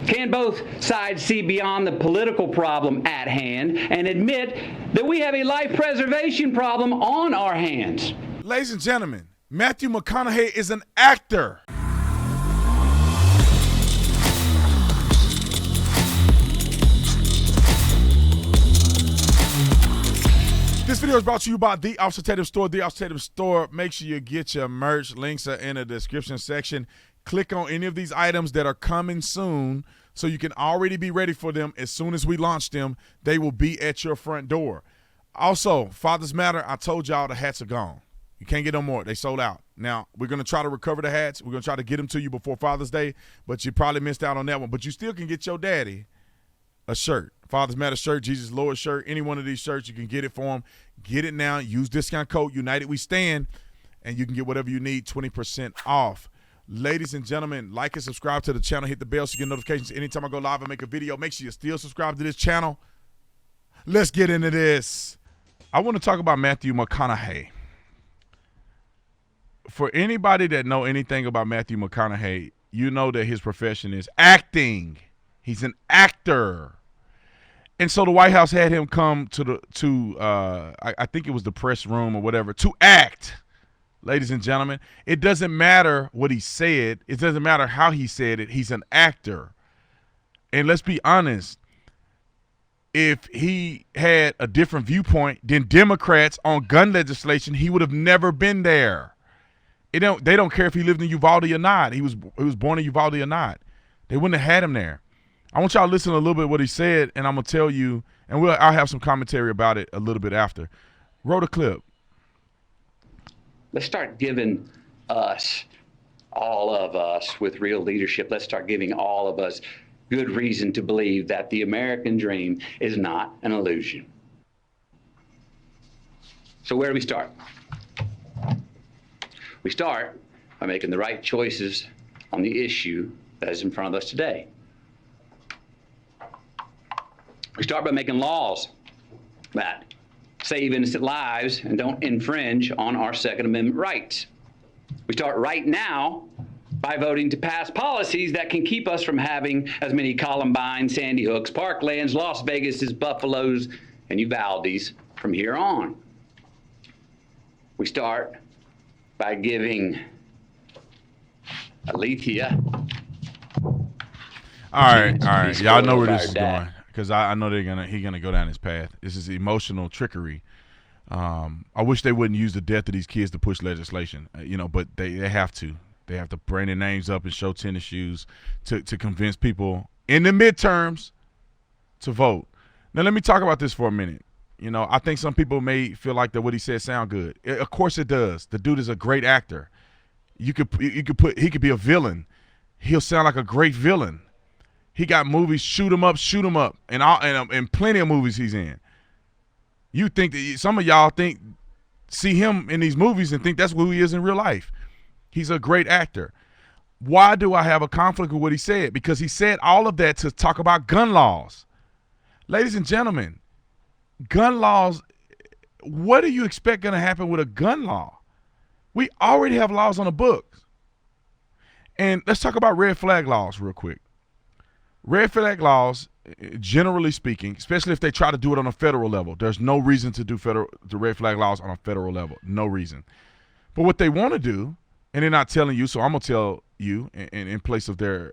Can both sides see beyond the political problem at hand and admit that we have a life preservation problem on our hands? Ladies and gentlemen, Matthew McConaughey is an actor. This video is brought to you by The Officer Tatum Store. The Officer Tatum Store. Make sure you get your merch. Links are in the description section. Click on any of these items that are coming soon so you can already be ready for them. As soon as we launch them, they will be at your front door. Also, Fathers Matter, I told y'all the hats are gone. You can't get no more. They sold out. Now, we're going to try to recover the hats. We're going to try to get them to you before Father's Day, but you probably missed out on that one. But you still can get your daddy a shirt. Fathers Matter shirt, Jesus Lord shirt, any one of these shirts, you can get it for him. Get it now. Use discount code United We Stand, and you can get whatever you need, 20% off. Ladies and gentlemen, like and subscribe to the channel. Hit the bell so you get notifications anytime I go live and make a video. Make sure you still subscribe to this channel. Let's get into this. I want to talk about Matthew McConaughey. For anybody that know anything about Matthew McConaughey, you know that his profession is acting. He's an actor. And so the White House had him come to I think it was the press room or whatever, to act. Ladies and gentlemen, it doesn't matter what he said. It doesn't matter how he said it. He's an actor. And let's be honest, if he had a different viewpoint than Democrats on gun legislation, he would have never been there. They don't care if he lived in Uvalde or not. He was born in Uvalde or not. They wouldn't have had him there. I want y'all to listen to a little bit of what he said, and I'm going to tell you, and I'll have some commentary about it a little bit after. Roll the clip. Let's start giving us, all of us with real leadership, let's start giving all of us good reason to believe that the American dream is not an illusion. So where do we start? We start by making the right choices on the issue that is in front of us today. We start by making laws that save innocent lives and don't infringe on our Second Amendment rights. We start right now by voting to pass policies that can keep us from having as many Columbine, Sandy Hooks, Parklands, Las Vegases, Buffaloes, and Uvaldes from here on. We start by giving Alethea. All right. Y'all know where this is going, because I know he's gonna go down this path. This is emotional trickery. I wish they wouldn't use the death of these kids to push legislation, but they have to. They have to bring their names up and show tennis shoes to convince people in the midterms to vote. Now, let me talk about this for a minute. I think some people may feel like that what he said sound good. Of course it does. The dude is a great actor. He could be a villain. He'll sound like a great villain. He got movies, shoot 'em up, and plenty of movies he's in. You think that some of y'all see him in these movies and think that's who he is in real life. He's a great actor. Why do I have a conflict with what he said? Because he said all of that to talk about gun laws. Ladies and gentlemen, gun laws, what do you expect going to happen with a gun law? We already have laws on the books. And let's talk about red flag laws real quick. Red flag laws, generally speaking, especially if they try to do it on a federal level, there's no reason to do the red flag laws on a federal level. No reason. But what they want to do, and they're not telling you, so I'm going to tell you in place of their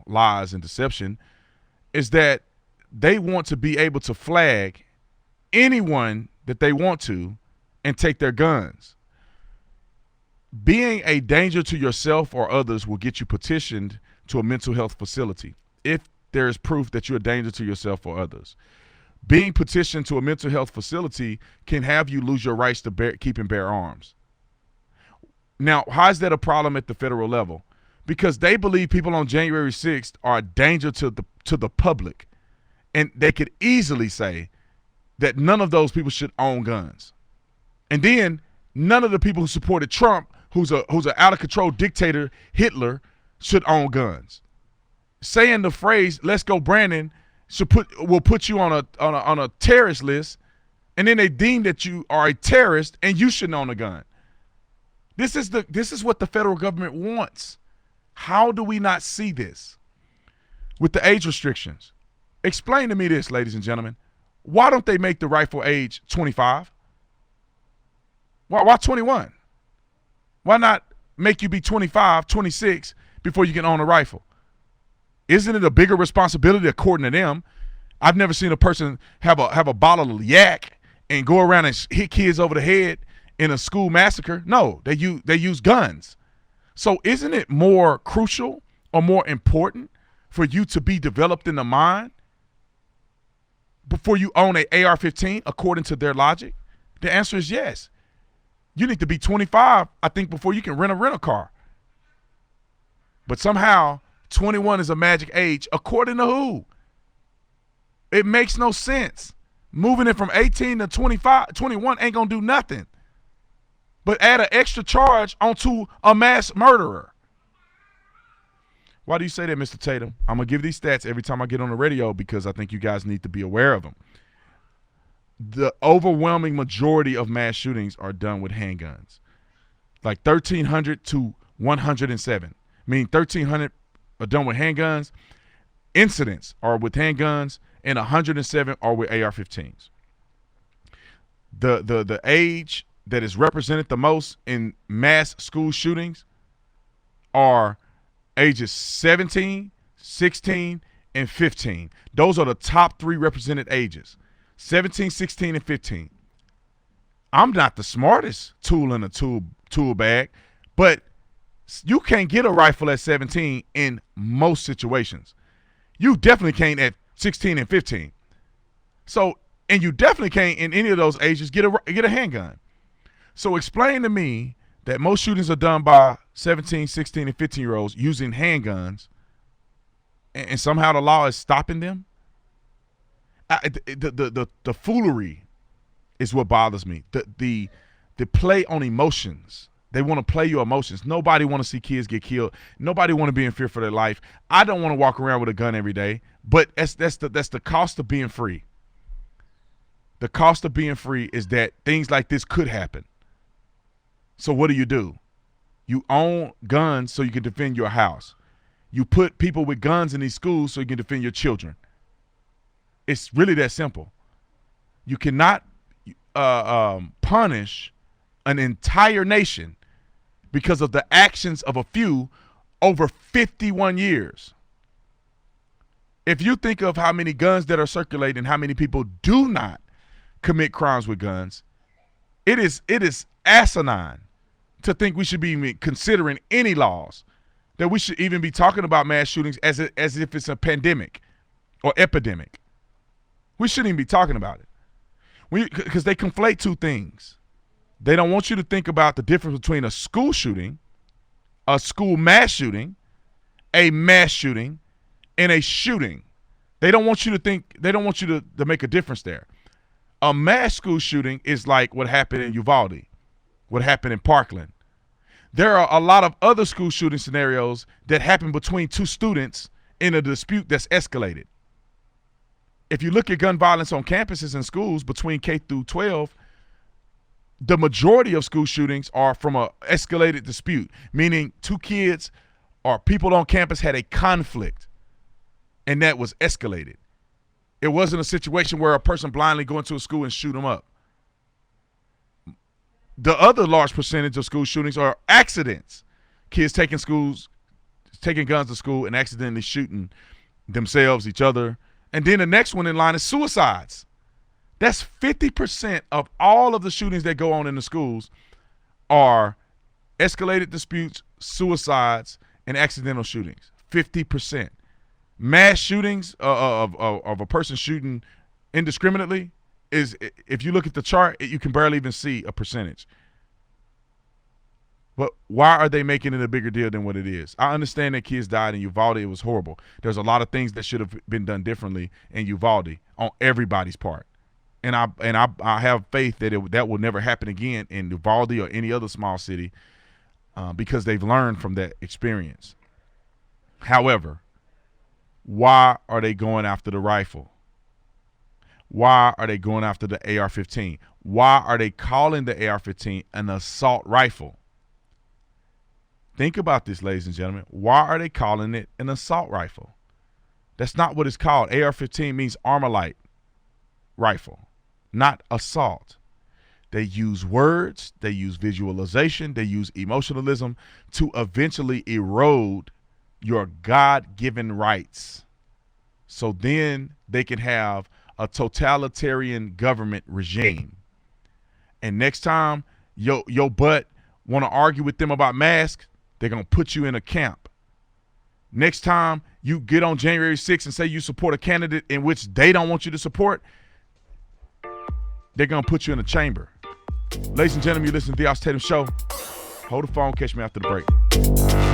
lies and deception, is that they want to be able to flag anyone that they want to and take their guns. Being a danger to yourself or others will get you petitioned to a mental health facility if there is proof that you're a danger to yourself or others. Being petitioned to a mental health facility can have you lose your rights to keep and bear arms. Now, how is that a problem at the federal level? Because they believe people on January 6th are a danger to the public, and they could easily say that none of those people should own guns. And then none of the people who supported Trump, who's an out of control dictator, Hitler, should own guns. Saying the phrase "Let's go, Brandon" will put you on a terrorist list, and then they deem that you are a terrorist and you shouldn't own a gun. This is what the federal government wants. How do we not see this? with the age restrictions. Explain to me this, ladies and gentlemen. Why don't they make the rifle age 25? Why 21? Why not make you be 25, 26 before you can own a rifle? Isn't it a bigger responsibility according to them? I've never seen a person have a bottle of yak and go around and hit kids over the head in a school massacre. No, they use guns. So isn't it more crucial or more important for you to be developed in the mind before you own an AR-15 according to their logic? The answer is yes. You need to be 25, I think, before you can rent a rental car. But somehow 21 is a magic age according to who? It makes no sense. Moving it from 18 to 25, 21 ain't going to do nothing but add an extra charge onto a mass murderer. Why do you say that, Mr. Tatum? I'm going to give these stats every time I get on the radio because I think you guys need to be aware of them. The overwhelming majority of mass shootings are done with handguns. Like 1,300 to 107. Meaning 1,300 are done with handguns. Incidents are with handguns. And 107 are with AR-15s. The age that is represented the most in mass school shootings are ages 17, 16, and 15. Those are the top three represented ages. 17, 16, and 15. I'm not the smartest tool in a tool bag, but you can't get a rifle at 17 in most situations. You definitely can't at 16 and 15. So, and you definitely can't in any of those ages get a handgun. So explain to me that most shootings are done by 17, 16, and 15-year-olds using handguns, and somehow the law is stopping them. The foolery is what bothers me. The play on emotions. They want to play your emotions. Nobody want to see kids get killed. Nobody want to be in fear for their life. I don't want to walk around with a gun every day, but that's the cost of being free. The cost of being free is that things like this could happen. So what do? You own guns so you can defend your house. You put people with guns in these schools so you can defend your children. It's really that simple. You cannot punish an entire nation because of the actions of a few over 51 years. If you think of how many guns that are circulating, how many people do not commit crimes with guns, it is asinine to think we should be considering any laws, that we should even be talking about mass shootings as if it's a pandemic or epidemic. We shouldn't even be talking about it. Because they conflate two things. They don't want you to think about the difference between a school shooting, a school mass shooting, a mass shooting, and a shooting. They don't want you to think, they don't want you to make a difference there. A mass school shooting is like what happened in Uvalde, what happened in Parkland. There are a lot of other school shooting scenarios that happen between two students in a dispute that's escalated. If you look at gun violence on campuses and schools between K through 12, the majority of school shootings are from an escalated dispute, meaning two kids or people on campus had a conflict, and that was escalated. It wasn't a situation where a person blindly go into a school and shoot them up. The other large percentage of school shootings are accidents. Kids taking guns to school and accidentally shooting themselves, each other. And then the next one in line is suicides. That's 50% of all of the shootings that go on in the schools are escalated disputes, suicides, and accidental shootings. 50%. Mass shootings of a person shooting indiscriminately is, if you look at the chart, you can barely even see a percentage. But why are they making it a bigger deal than what it is? I understand that kids died in Uvalde. It was horrible. There's a lot of things that should have been done differently in Uvalde on everybody's part. And I have faith that that will never happen again in Uvalde or any other small city because they've learned from that experience. However, why are they going after the rifle? Why are they going after the AR-15? Why are they calling the AR-15 an assault rifle? Think about this, ladies and gentlemen. Why are they calling it an assault rifle? That's not what it's called. AR-15 means Armalite rifle, not assault. They use words, they use visualization, they use emotionalism to eventually erode your God-given rights. So then they can have a totalitarian government regime. And next time your butt want to argue with them about masks, they're going to put you in a camp. Next time you get on January 6th and say you support a candidate in which they don't want you to support, they're going to put you in a chamber. Ladies and gentlemen, you listen to the Tatum Show. Hold the phone, catch me after the break.